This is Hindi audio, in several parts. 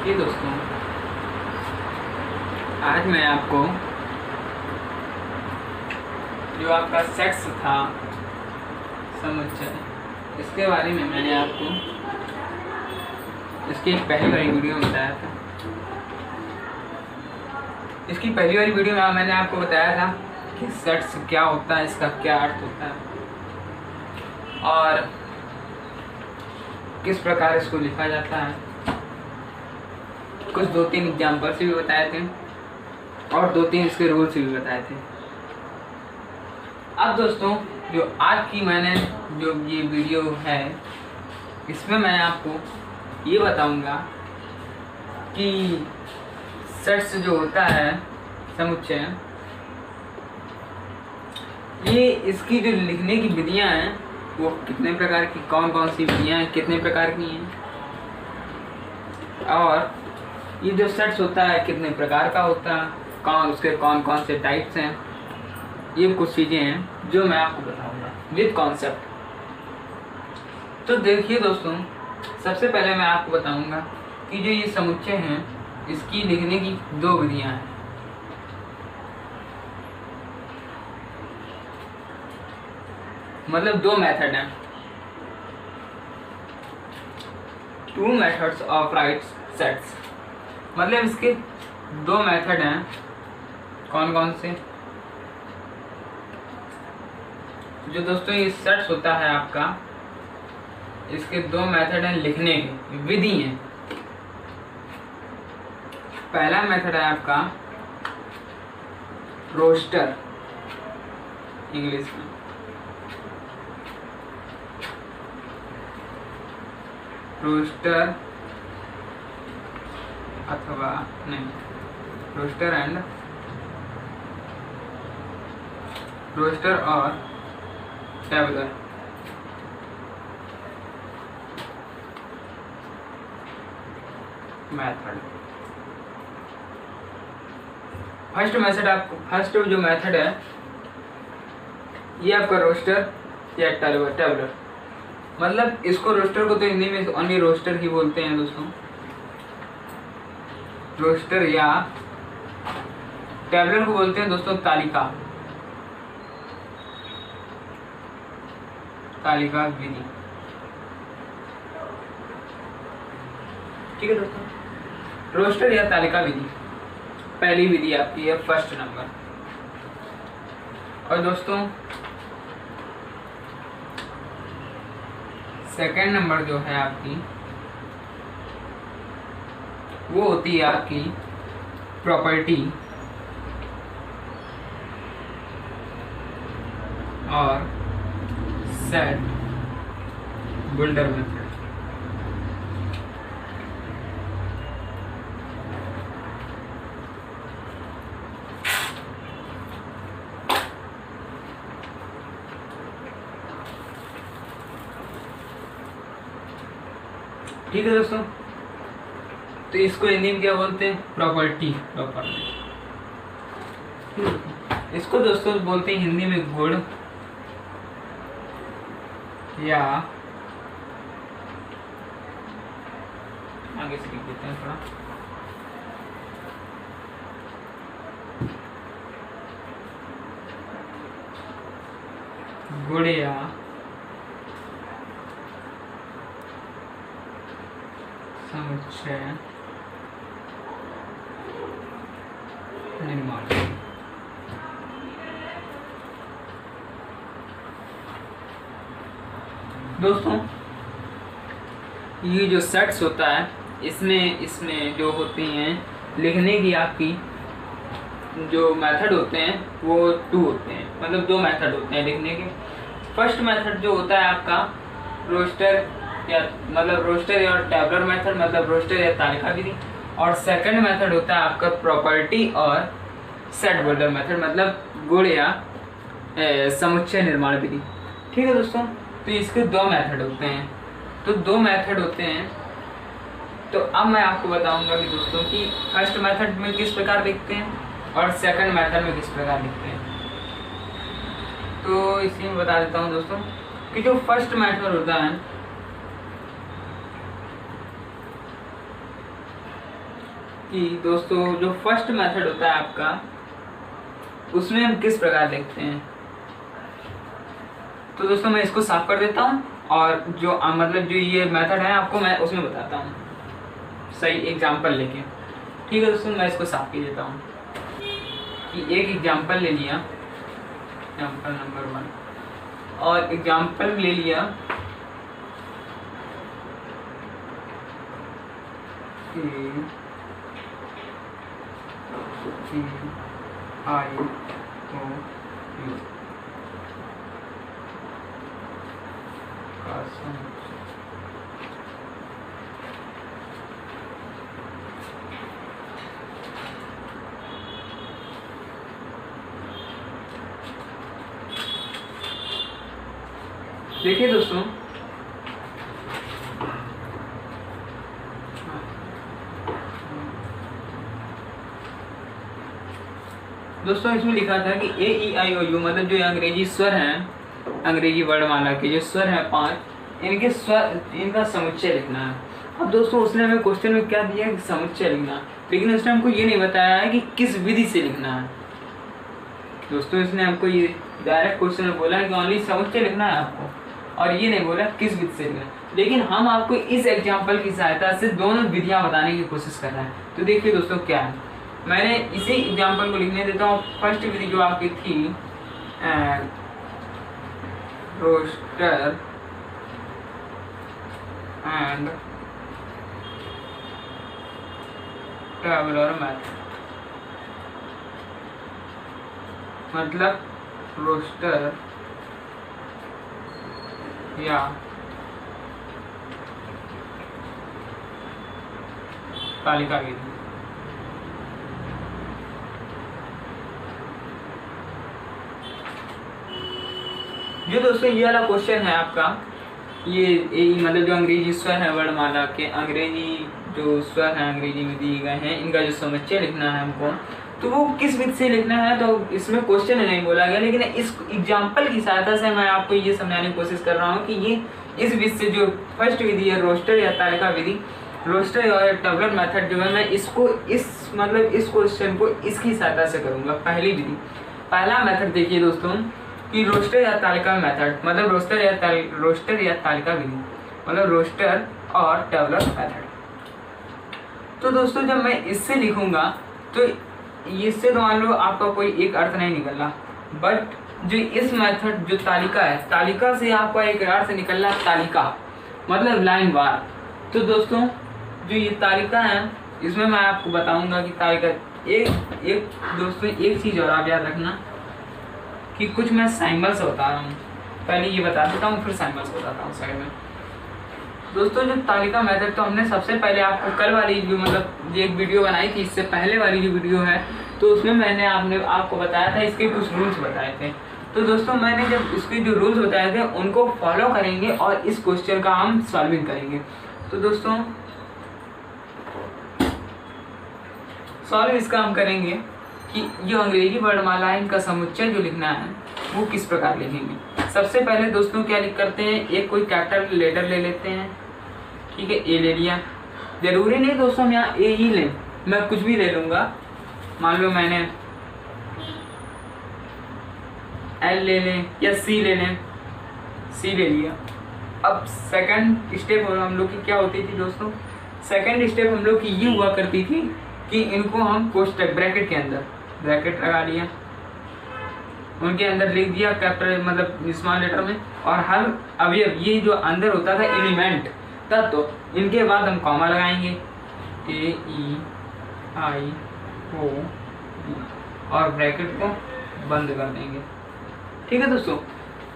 देखिए दोस्तों, आज मैं आपको जो आपका सेक्स था समुच्चय, इसके बारे में मैंने आपको इसकी पहली वाली वीडियो में बताया था। इसकी पहली वाली वीडियो में मैंने आपको बताया था कि सेक्स क्या होता है, इसका क्या अर्थ होता है और किस प्रकार इसको लिखा जाता है। कुछ 2-3 एग्जाम्पल से भी बताए थे और 2-3 इसके रूल से भी बताए थे। अब दोस्तों, जो आज की मैंने जो ये वीडियो है, इसमें मैं आपको ये बताऊंगा कि सेट्स जो होता है समुच्चय, ये इसकी जो लिखने की विधियां हैं वो कितने प्रकार की, कौन कौन सी विधियां हैं, कितने प्रकार की हैं, और ये जो सेट्स होता है कितने प्रकार का होता है, उसके कौन कौन से टाइप्स हैं। ये कुछ चीज़ें हैं जो मैं आपको बताऊंगा विद कॉन्सेप्ट। तो देखिए दोस्तों, सबसे पहले मैं आपको बताऊंगा कि जो ये समुच्चय हैं इसकी लिखने की 2 विधियां हैं। मतलब 2 मेथड हैं, 2 मेथड्स ऑफ राइट सेट्स। मतलब इसके 2 मेथड हैं। कौन कौन से? जो दोस्तों ये सेट्स होता है आपका, इसके 2 मेथड हैं लिखने की, विधि हैं। पहला मेथड है आपका रोस्टर, इंग्लिश में रोस्टर, अथवा नहीं, रोस्टर एंड रोस्टर और टेबलर। मेथड फर्स्ट जो मेथड है ये आपका रोस्टर या टेबलर। मतलब इसको रोस्टर को तो हिंदी में ओनली रोस्टर ही बोलते हैं दोस्तों। रोस्टर या टेबलर को बोलते हैं दोस्तों तालिका विधि। ठीक है दोस्तों, रोस्टर या तालिका विधि पहली विधि आपकी है, फर्स्ट नंबर। और दोस्तों सेकंड नंबर जो है आपकी, वो होती है आपकी प्रॉपर्टी और सेट बिल्डर मेथड। ठीक है दोस्तों, तो इसको हिंदी में क्या बोलते हैं? प्रॉपर्टी। इसको दोस्तों बोलते हैं हिंदी में गुण, या आगे से लिख देते हैं थोड़ा, गुण या समुच्चय निर्माण। दोस्तों ये जो सेट्स होता है इसमें जो होती हैं लिखने की आपकी जो मेथड होते हैं वो 2 होते हैं। मतलब 2 मेथड होते हैं लिखने के। फर्स्ट मेथड जो होता है आपका रोस्टर या टेबलर मेथड, मतलब रोस्टर या तालिका विधि। और सेकंड मेथड होता है आपका प्रॉपर्टी और सेट बिल्डर मेथड, मतलब गुण या समुच्चय निर्माण विधि। ठीक है दोस्तों, तो इसके 2 मेथड होते हैं। तो 2 मेथड होते हैं। तो अब मैं आपको बताऊंगा कि दोस्तों कि फर्स्ट मेथड में किस प्रकार लिखते हैं और सेकंड मेथड में किस प्रकार लिखते हैं। तो इसी में बता देता हूँ दोस्तों कि जो फर्स्ट मेथड होता है कि दोस्तों जो फर्स्ट मेथड होता है आपका, उसमें हम किस प्रकार लिखते हैं। तो दोस्तों मैं इसको साफ कर देता हूँ और जो मतलब जो ये मेथड है आपको मैं उसमें बताता हूँ सही एग्जाम्पल लेके। ठीक है दोस्तों, मैं इसको साफ कर देता हूँ कि एक एग्जाम्पल ले लिया, एग्जाम्पल नंबर 1, और एग्जाम्पल ले लिया देखिए दोस्तों इसमें लिखा था कि ए ई आई ओ यू मतलब जो अंग्रेजी स्वर हैं, अंग्रेजी वर्णमाला के जो स्वर हैं 5, इनके स्वर, इनका समुच्चय लिखना है। अब दोस्तों उसने हमें क्वेश्चन में क्या दिया कि समुच्चय लिखना, लेकिन उसने हमको ये नहीं बताया है कि किस विधि से लिखना है। दोस्तों इसने हमको ये डायरेक्ट क्वेश्चन में बोला है कि ओनली समुच्चय लिखना है आपको, और ये नहीं बोला किस विधि से लिखना। लेकिन हम आपको इस एग्जाम्पल की सहायता से दोनों विधियां बताने की कोशिश कर रहे हैं। तो देखिए दोस्तों क्या है, मैंने इसी एग्जाम्पल को लिखने देता हूँ। फर्स्ट विधि जो आपकी थी रोस्टर एंड ट्रैवलर मेथड, मतलब रोस्टर या तालिका विधि। जो दोस्तों ये वाला क्वेश्चन है आपका, ये मतलब जो अंग्रेजी स्वर है वर्णमाला के, अंग्रेजी जो स्वर है अंग्रेजी में दिए गए हैं, इनका जो समुच्चय लिखना है हमको, तो वो किस विधि से लिखना है तो इसमें क्वेश्चन नहीं बोला गया। लेकिन इस एग्जाम्पल की सहायता से मैं आपको ये समझाने की कोशिश कर रहा हूँ कि ये इस विधि से जो फर्स्ट विधि है रोस्टर या तालिका विधि, रोस्टर और टबलर मेथड जो है, मैं इसको इस मतलब इस क्वेश्चन को इसकी सहायता से करूँगा। पहली विधि, पहला मेथड देखिए दोस्तों कि रोस्टर या तालिका मेथड, मतलब रोस्टर या तालिका विधि, मतलब रोस्टर और टबलर मेथड। तो दोस्तों जब मैं इससे लिखूंगा तो इससे तो मान लो आपका कोई एक अर्थ नहीं निकलना, बट जो इस मेथड जो तालिका है, तालिका से आपका एक अर्थ निकलना, तालिका मतलब लाइन वार। तो दोस्तों जो ये तालिका है, इसमें मैं आपको बताऊंगा कि तालिका एक दोस्तों एक चीज और आप याद रखना कि कुछ मैं साइंबल्स बता रहा हूँ, पहले ये बता देता हूँ फिर साइंबल्स बताता हूँ साइड में। दोस्तों जो तालिका मेथड, तो हमने सबसे पहले आपको कल वाली जो मतलब एक वीडियो बनाई थी, इससे पहले वाली जो वीडियो है, तो उसमें मैंने आपको बताया था, इसके कुछ रूल्स बताए थे। तो दोस्तों मैंने जब इसके जो रूल्स बताए थे उनको फॉलो करेंगे और इस क्वेश्चन का हम सॉल्विंग करेंगे। तो दोस्तों सॉल्व इसका हम करेंगे कि जो अंग्रेजी वर्णमाला है, इनका समुच्चय जो लिखना है वो किस प्रकार लिखेंगे। सबसे पहले दोस्तों क्या लिख करते हैं, एक कोई कैपिटल लेटर ले लेते हैं, ठीक है, ए ले लिया। जरूरी नहीं दोस्तों हम यहाँ ए ही लें, मैं कुछ भी ले लूँगा। मान लो मैंने एल ले लें या सी ले लें, सी ले लिया। अब सेकंड स्टेप हम लोग की क्या होती थी दोस्तों, सेकंड स्टेप हम लोग की ये हुआ करती थी कि इनको हम कोष्टक ब्रैकेट के अंदर ब्रैकेट लगा लिया, उनके अंदर लिख दिया कैपिटल मतलब स्मॉल लेटर में, और हर अवयव ये जो अंदर होता था एलिमेंट तत्व, तो इनके बाद हम कॉमा लगाएंगे, ए ई आई ओ, और ब्रैकेट को बंद कर देंगे। ठीक है दोस्तों,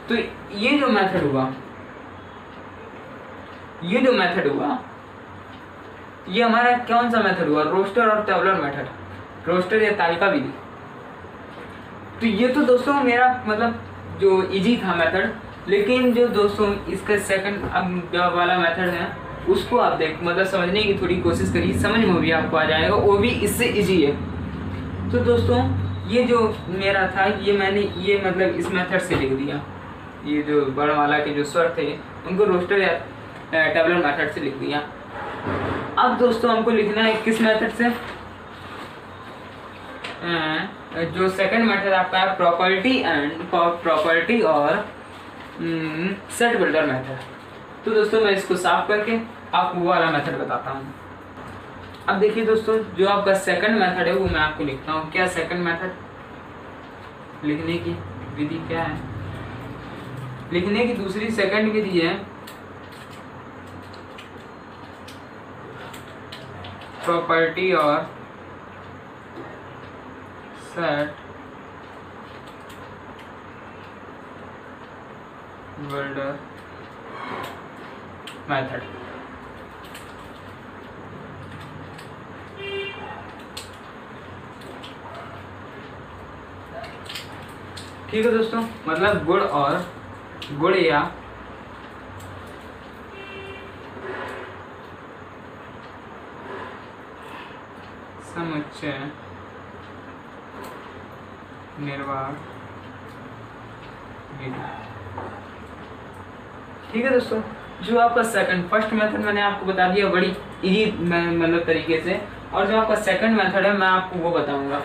तो ये जो मेथड हुआ, ये हमारा कौन सा मेथड हुआ, रोस्टर और टेबलर मेथड, रोस्टर या तालिका विधि। तो ये तो दोस्तों मेरा मतलब जो इजी था मेथड, लेकिन जो दोस्तों इसका सेकंड अब वाला मेथड है उसको आप देख मतलब समझने की थोड़ी कोशिश करिए, समझ में भी आपको आ जाएगा, वो भी इससे इजी है। तो दोस्तों ये जो मेरा था ये मैंने ये मतलब इस मेथड से लिख दिया, ये जो वर्णमाला के जो स्वर थे उनको रोस्टर या टेबलर मेथड से लिख दिया। अब दोस्तों हमको लिखना है किस मेथड से, जो सेकंड मेथड आपका है प्रॉपर्टी और सेट बिल्डर मेथड। तो दोस्तों मैं इसको साफ करके आपको वो वाला मेथड बताता हूँ। अब देखिए दोस्तों, जो आपका सेकंड मेथड है वो मैं आपको लिखता हूँ। क्या सेकंड मेथड लिखने की विधि क्या है? लिखने की दूसरी सेकंड विधि है प्रॉपर्टी और सेट बिल्डर मेथड। ठीक है दोस्तों, मतलब गुण या समुच्चय निर्वाह विधि। ठीक है दोस्तों, जो आपका सेकंड फर्स्ट मेथड मैंने आपको बता दिया बड़ी इजी मतलब तरीके से, और जो आपका सेकंड मेथड है मैं आपको वो बताऊंगा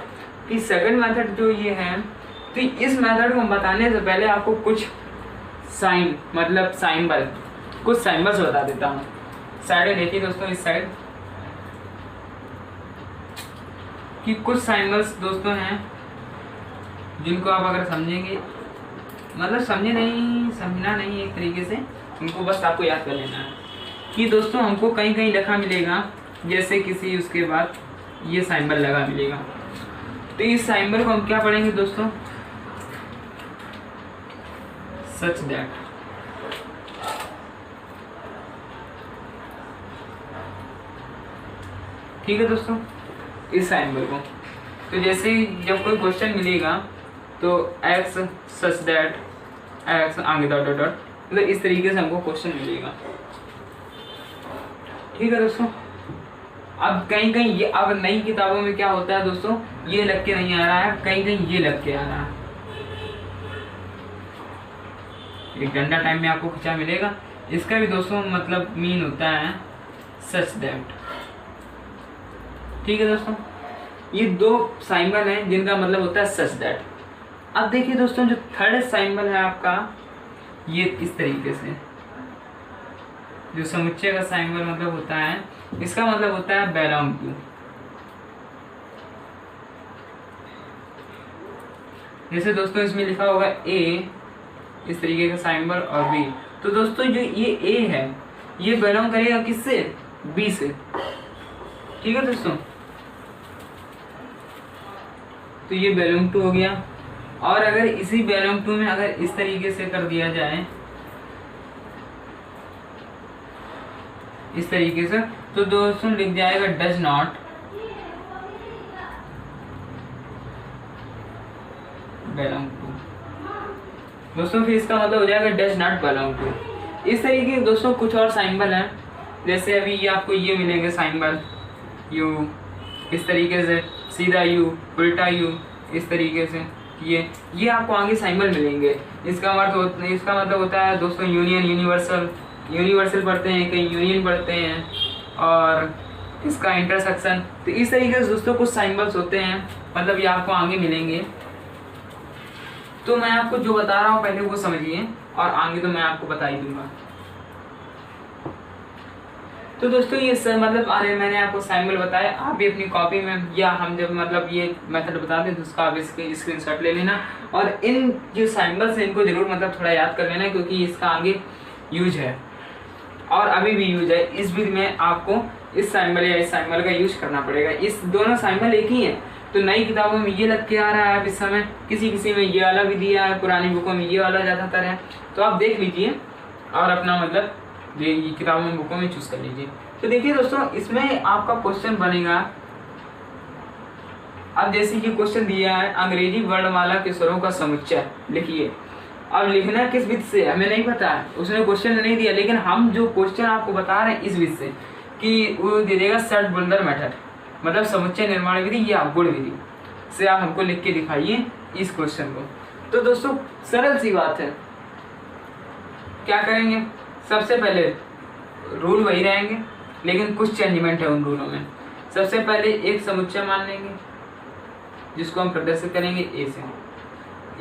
कि सेकंड मेथड जो ये है। तो इस मेथड को बताने से पहले आपको कुछ साइंबल कुछ साइंबल्स बता देता हूँ। साइड देखिए दोस्तों, इस साइड कि कुछ साइंबल्स दोस्तों हैं जिनको आप अगर समझेंगे, मतलब समझना नहीं एक तरीके से, उनको बस आपको याद कर लेना है कि दोस्तों हमको कहीं कहीं लिखा मिलेगा, जैसे किसी उसके बाद ये साइंबल लगा मिलेगा। तो इस साइंबल को हम क्या पढ़ेंगे दोस्तों? Such that. ठीक है दोस्तों, इस साइंबल को तो जैसे जब कोई क्वेश्चन मिलेगा तो एक्स सच दैट एक्स आगे डॉट डॉट डॉट, मतलब इस तरीके से हमको क्वेश्चन मिलेगा। ठीक है दोस्तों, अब कहीं कहीं ये, अब नई किताबों में क्या होता है दोस्तों, ये लग के नहीं आ रहा है, कहीं कहीं ये लग के आ रहा है। एक डंडा टाइम में आपको खिंचा मिलेगा, इसका भी दोस्तों मतलब मीन होता है सच दैट। ठीक है दोस्तों, ये दो साइंबल हैं जिनका मतलब होता है सच दैट। अब देखिए दोस्तों, जो थर्ड साइंबल है आपका, ये इस तरीके से, जो समुच्चय का साइंबल मतलब होता है, इसका मतलब होता है बिलोंग टू। जैसे दोस्तों इसमें लिखा होगा ए, इस तरीके का साइंबल, और बी। तो दोस्तों जो ये ए है ये बिलोंग करेगा किससे? बी से। ठीक है दोस्तों, तो ये बिलोंग टू हो गया। और अगर इसी बिलोंग टू में अगर इस तरीके से कर दिया जाए, इस तरीके से, तो दोस्तों लिख जाएगा डज नॉट बिलोंग टू। दोस्तों फिर इसका मतलब हो जाएगा डज नॉट बिलोंग टू। इस तरीके के दोस्तों कुछ और साइंबल हैं, जैसे अभी ये आपको ये मिलेंगे साइंबल यू, इस तरीके से सीधा यू, उल्टा यू, इस तरीके से ये आपको आगे साइंबल मिलेंगे। इसका मतलब होता है दोस्तों यूनियन, यूनिवर्सल पढ़ते हैं, कहीं यूनियन पढ़ते हैं, और इसका इंटरसेक्शन। तो इस तरीके से दोस्तों कुछ साइंबल्स होते हैं, मतलब ये आपको आगे मिलेंगे। तो मैं आपको जो बता रहा हूँ पहले वो समझिए, और आगे तो मैं आपको बता ही दूंगा। तो दोस्तों ये मतलब मैंने आपको साइंबल बताया, आप भी अपनी कॉपी में, या हम जब मतलब ये मेथड बताते हैं तो उसका आप इसके स्क्रीनशॉट ले लेना, और इन जो साइंबल्स हैं इनको जरूर मतलब थोड़ा याद कर लेना, क्योंकि इसका आगे यूज है और अभी भी यूज है। इस विधि में आपको इस साइंबल या इस साइंबल का यूज करना पड़ेगा। इस दोनों साइंबल एक ही है, तो नई किताबों में ये लग के आ रहा है अब इस समय, किसी में ये वाला भी दिया है, पुरानी बुकों में ये वाला ज़्यादातर है। तो आप देख लीजिए और अपना मतलब ये किताबों में बुकों में चूज कर लीजिए। तो देखिए दोस्तों, इसमें आपका क्वेश्चन बनेगा, अब जैसे ये क्वेश्चन दिया है अंग्रेजी वर्णमाला के स्वरों का समुच्चय लिखिए। अब लिखना किस विधि से हमें नहीं पता है, उसने क्वेश्चन नहीं दिया, लेकिन हम जो क्वेश्चन आपको बता रहे हैं इस विधि से, कि वो दे देगा सेट बिल्डर मेथड, मतलब समुच्चय निर्माण विधि या गुण विधि से आप हमको लिख के दिखाइए इस क्वेश्चन को। तो दोस्तों सरल सी बात है, क्या करेंगे, सबसे पहले रूल वही रहेंगे लेकिन कुछ चेंजमेंट है उन रूलों में। सबसे पहले एक समुच्चय मान लेंगे, जिसको हम प्रदर्शित करेंगे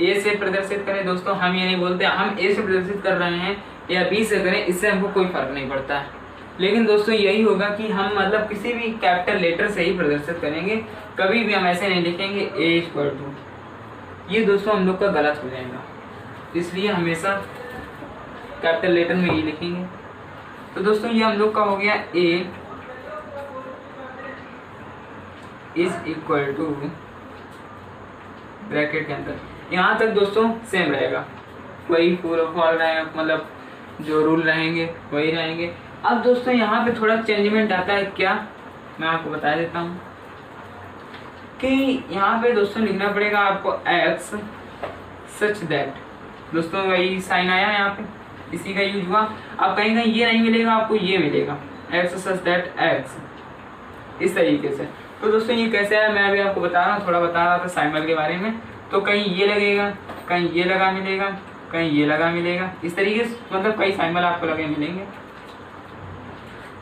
ए से प्रदर्शित करें दोस्तों। हम ये नहीं बोलते हम ए से प्रदर्शित कर रहे हैं या बी से करें, इससे हमको कोई फर्क नहीं पड़ता है। लेकिन दोस्तों यही होगा कि हम मतलब किसी भी कैपिटल लेटर से ही प्रदर्शित करेंगे, कभी भी हम ऐसे नहीं लिखेंगे ए इक्वल टू, ये दोस्तों हम लोग का गलत हो जाएगा। इसलिए हमेशा कैपिटल लेटर में ये लिखेंगे। तो दोस्तों ये हम लोग का हो गया ए इज इक्वल टू ब्रैकेट के अंदर, यहाँ तक दोस्तों सेम रहेगा, वही पूरा फॉल रहेगा, मतलब जो रूल रहेंगे वही रहेंगे। अब दोस्तों यहाँ पे थोड़ा चेंजमेंट आता है, क्या मैं आपको बता देता हूँ कि यहाँ पे दोस्तों लिखना पड़ेगा आपको x सच दैट, दोस्तों वही साइन आया यहाँ पे, इसी का यूज हुआ। अब कहीं कहीं ये नहीं मिलेगा, आपको ये मिलेगा x सच दैट x, इस तरीके से। तो दोस्तों ये कैसे है मैं अभी आपको बता रहा हूँ, थोड़ा बता रहा था साइमल के बारे में। तो कहीं ये लगेगा, कहीं ये लगा मिलेगा, कहीं ये लगा मिलेगा, इस तरीके से मतलब कई साइमल आपको लगे मिलेंगे।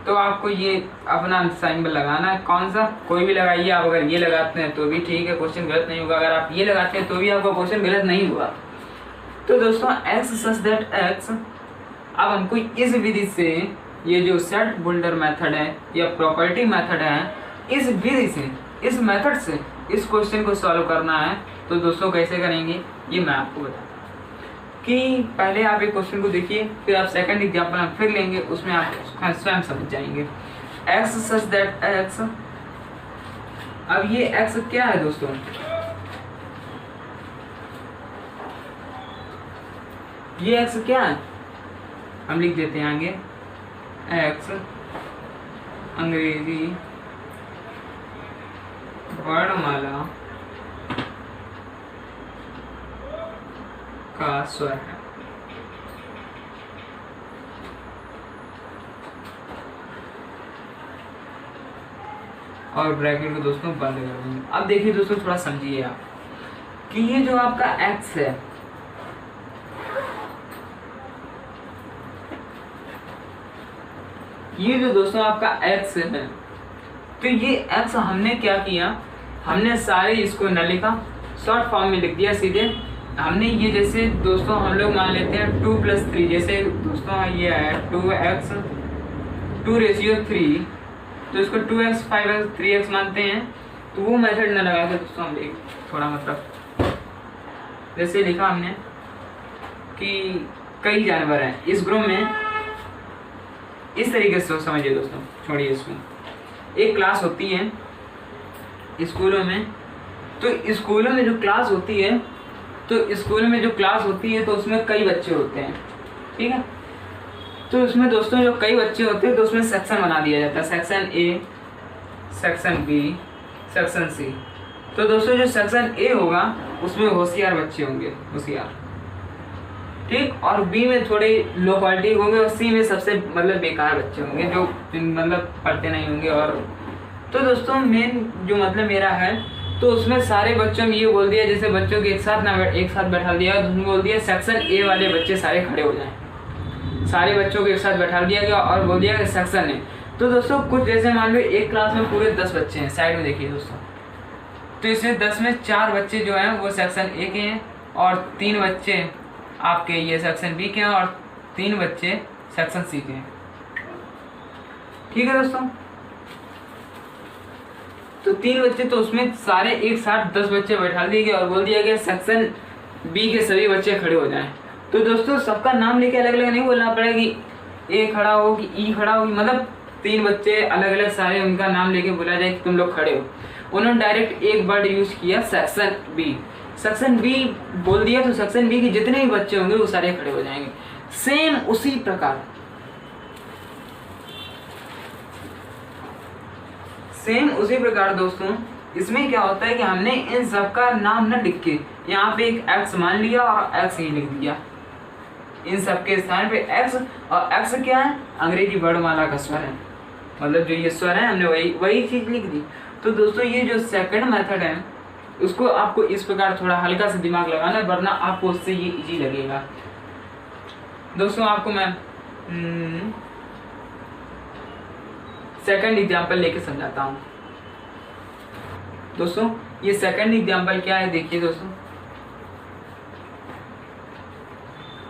तो आपको ये अपना साइमल लगाना है, कौन सा कोई भी लगाइए आप। अगर ये लगाते हैं तो भी ठीक है, क्वेश्चन गलत नहीं होगा। अगर आप ये लगाते हैं तो भी आपका क्वेश्चन गलत नहीं हुआ। तो दोस्तों x सच दैट x, अब हमको इस विधि से ये जो सेट बुल्डर मेथड है या प्रॉपर्टी मेथड है, इस विधि से, इस मेथड से इस क्वेश्चन को सॉल्व करना है। तो दोस्तों कैसे करेंगे ये मैं आपको बताता हूँ कि पहले आप एक क्वेश्चन को देखिए, फिर आप सेकंड एग्जांपल हम फिर लेंगे, उसमें आप स्वयं समझ जाएंगे। x सच दैट x, अब ये x क्या है दोस्तों, ये x क्या है, हम लिख देते हैं आगे x अंग्रेजी वर्णमाला का स्वर है। और ब्रैकेट को दोस्तों बंद कर देंगे। अब देखिए दोस्तों थोड़ा समझिए आप कि ये जो आपका x है, ये जो दोस्तों आपका x है, तो ये x हमने क्या किया, हमने सारे इसको न लिखा, शॉर्ट फॉर्म में लिख दिया सीधे। हमने ये जैसे दोस्तों हम लोग मान लेते हैं 2+3, जैसे दोस्तों ये है 2x 2:3, तो इसको 2x 5x 3x मानते हैं। तो वो मेथड न लगा के दोस्तों हम थोड़ा मतलब जैसे लिखा हमने कि कई जानवर हैं इस ग्रुप में, इस तरीके से समझिए दोस्तों। छोड़िए इसमें, एक क्लास होती है स्कूलों में, तो स्कूलों में जो क्लास होती है, तो स्कूल में जो क्लास होती है तो उसमें कई बच्चे होते हैं, ठीक है। तो उसमें दोस्तों जो कई बच्चे होते हैं तो उसमें सेक्शन बना दिया जाता है, section A, section B, section C. तो दोस्तों जो सेक्शन ए होगा उसमें होशियार बच्चे होंगे, होशियार, ठीक, और बी में थोड़े लो क्वालिटी होंगे, और सी में सबसे मतलब बेकार बच्चे होंगे जो मतलब पढ़ते नहीं होंगे। और तो दोस्तों मेन जो मतलब मेरा है, तो उसमें सारे बच्चों में ये बोल दिया, जैसे बच्चों के एक साथ बैठा दिया, तो उसमें बोल दिया सेक्शन ए वाले बच्चे सारे खड़े हो जाएं, सारे बच्चों को एक साथ बैठा दिया गया और बोल दिया कि सेक्शन ए। तो दोस्तों कुछ जैसे मान लो एक क्लास में पूरे 10 बच्चे हैं, साइड में देखिए दोस्तों, तो इसमें 10 में 4 बच्चे जो हैं वो सेक्शन ए के हैं, और 3 बच्चे आपके ये सेक्शन बी के हैं, और 3 बच्चे सेक्शन सी के हैं, ठीक है दोस्तों। तो 3 बच्चे, तो उसमें सारे एक साथ 10 बच्चे बैठा दिए गए और बोल दिया गया सेक्शन बी के सभी बच्चे खड़े हो जाएं। तो दोस्तों सबका नाम लेके अलग अलग नहीं बोलना पड़ेगा कि ए खड़ा हो कि ई खड़ा हो, मतलब 3 बच्चे अलग अलग सारे उनका नाम लेके बोला जाए कि तुम लोग खड़े हो। उन्होंने डायरेक्ट एक वर्ड यूज किया सेक्शन बी, सेक्शन बी बोल दिया, तो सेक्शन बी के जितने भी बच्चे होंगे वो सारे खड़े हो जाएंगे। सेम उसी प्रकार दोस्तों इसमें क्या होता है कि हमने इन सबका नाम न लिख के यहाँ पे एक x मान लिया और x ही लिख दिया, इन सबके स्थान पे x, और x क्या है, अंग्रेजी वर्णमाला का स्वर है, मतलब जो ये स्वर है हमने वही चीज लिख दी। तो दोस्तों ये जो सेकंड मेथड है उसको आपको इस प्रकार थोड़ा हल्का सा दिमाग लगाना, वरना आपको उससे ये इजी लगेगा। दोस्तों आपको मैं सेकंड एग्जांपल लेके समझाता हूँ। दोस्तों ये सेकंड एग्जाम्पल क्या है, देखिए दोस्तों,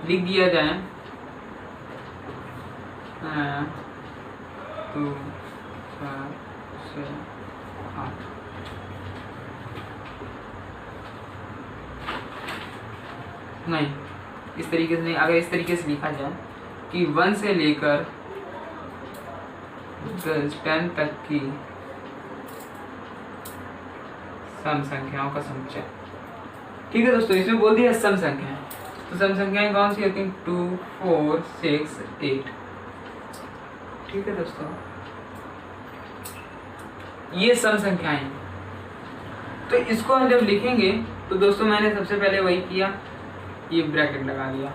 लिख दिया जाए 2 4 6 8। नहीं, इस तरीके से नहीं, अगर इस तरीके से लिखा जाए कि 1 से लेकर 10 तक की सम संख्याओं का समुच्चय। ठीक है दोस्तों, इसमें बोल दिया सम संख्याएं, तो सम संख्याएं कौन सी होती हैं, 2 4 6 8। ठीक है दोस्तों, ये सम संख्याएं। तो इसको हम जब लिखेंगे तो दोस्तों मैंने सबसे पहले वही किया, ये ब्रैकेट लगा दिया।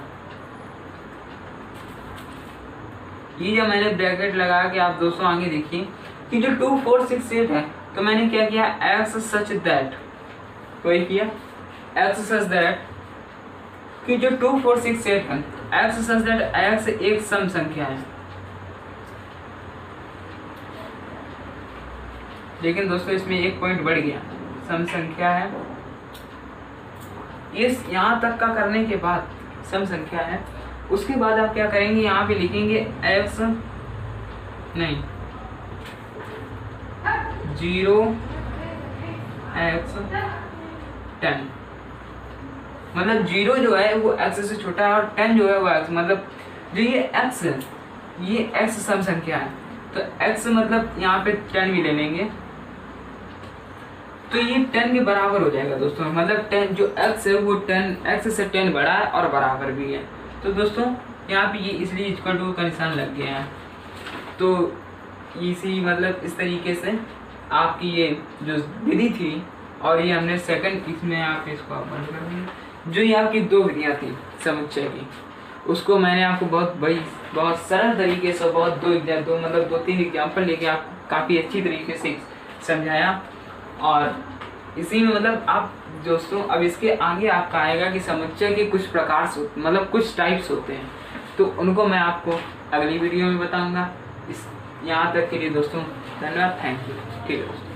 ये जब मैंने ब्रैकेट लगा के, आप दोस्तों आगे देखिए कि जो 2 4 6 8 है, तो मैंने क्या किया, x सच दैट, वही किया x सच दैट कि जो 2 4 6 8 है, x सच दैट x एक सम संख्या है। लेकिन दोस्तों इसमें एक पॉइंट बढ़ गया, सम संख्या है, इस यहाँ तक का करने के बाद सम संख्या है, उसके बाद आप क्या करेंगे, यहाँ पे लिखेंगे x नहीं 0 x 10, मतलब 0 जो है वो x से छोटा है और 10 जो है वो x, मतलब जो ये x है, ये x सम संख्या है, तो x मतलब यहाँ पे 10 भी ले लेंगे तो ये 10 के बराबर हो जाएगा दोस्तों, मतलब 10 जो x है वो 10 x से 10 बड़ा है और बराबर भी है। तो दोस्तों यहाँ पे ये इसलिए इक्वल टू का निशान लग गया है। तो इसी मतलब इस तरीके से आपकी ये जो विधि थी, और ये हमने सेकंड, इसमें आप इसको आप बंद कर देंगे, जो ये आपकी 2 विधियाँ थी समुच्चय की, उसको मैंने आपको बहुत सरल तरीके से, बहुत 2-3 एग्जाम्पल लेके आपको काफ़ी अच्छी तरीके से समझाया। और इसी में मतलब आप दोस्तों अब इसके आगे आपका आएगा कि समुच्चय के कुछ प्रकार से, मतलब कुछ टाइप्स होते हैं, तो उनको मैं आपको अगली वीडियो में बताऊंगा। इस यहाँ तक के लिए दोस्तों धन्यवाद, थैंक यू। ठीक है दोस्तों।